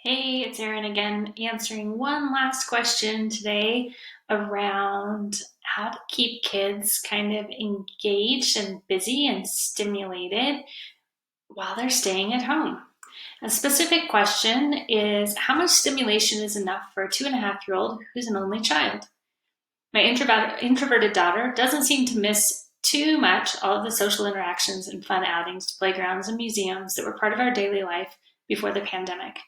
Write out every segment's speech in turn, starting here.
Hey, it's Erin again, answering one last question today around how to keep kids kind of engaged and busy and stimulated while they're staying at home. A specific question is how much stimulation is enough for a 2.5-year-old who's an only child? My introverted daughter doesn't seem to miss too much all of the social interactions and fun outings to playgrounds and museums that were part of our daily life before the pandemic.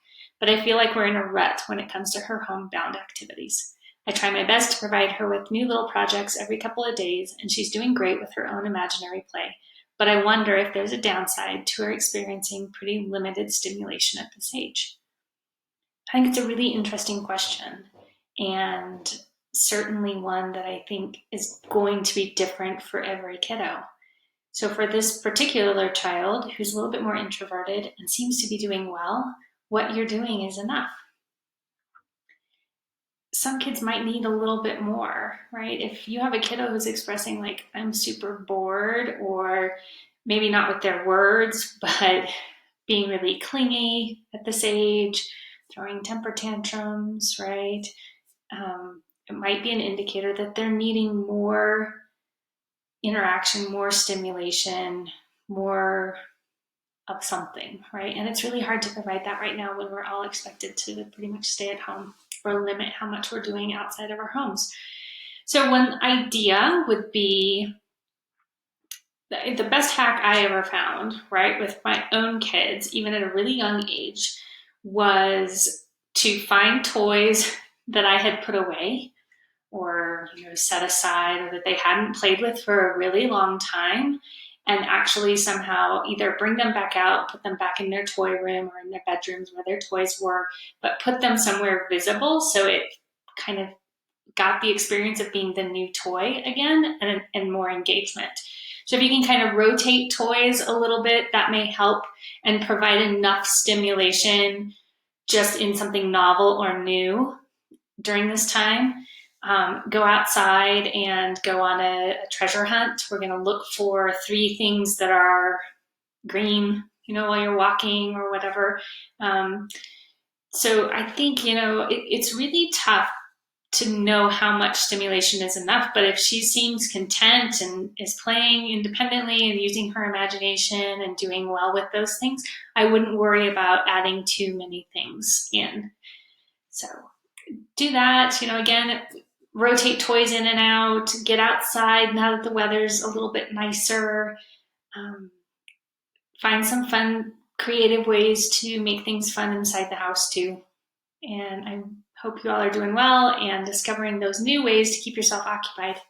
But I feel like we're in a rut when it comes to her homebound activities. I try my best to provide her with new little projects every couple of days, and she's doing great with her own imaginary play. But I wonder if there's a downside to her experiencing pretty limited stimulation at this age. I think it's a really interesting question, and certainly one that I think is going to be different for every kiddo. So, for this particular child who's a little bit more introverted and seems to be doing well, what you're doing is enough. Some kids might need a little bit more, right? If you have a kiddo who's expressing, like, I'm super bored, or maybe not with their words, but being really clingy at this age, throwing temper tantrums, right? It might be an indicator that they're needing more interaction, more stimulation, more of something, right? And it's really hard to provide that right now when we're all expected to pretty much stay at home or limit how much we're doing outside of our homes. So, one idea would be the best hack I ever found, right, with my own kids, even at a really young age, was to find toys that I had put away or set aside or that they hadn't played with for a really long time, and actually somehow either bring them back out, put them back in their toy room or in their bedrooms where their toys were, but put them somewhere visible so it kind of got the experience of being the new toy again, and more engagement. So if you can kind of rotate toys a little bit, that may help and provide enough stimulation just in something novel or new during this time. Go outside and go on a treasure hunt. We're going to look for 3 things that are green, while you're walking or whatever. So I think, it's really tough to know how much stimulation is enough. But if she seems content and is playing independently and using her imagination and doing well with those things, I wouldn't worry about adding too many things in. So do that, again, rotate toys in and out, get outside now that the weather's a little bit nicer. Um, Find some fun, creative ways to make things fun inside the house too. And I hope you all are doing well and discovering those new ways to keep yourself occupied.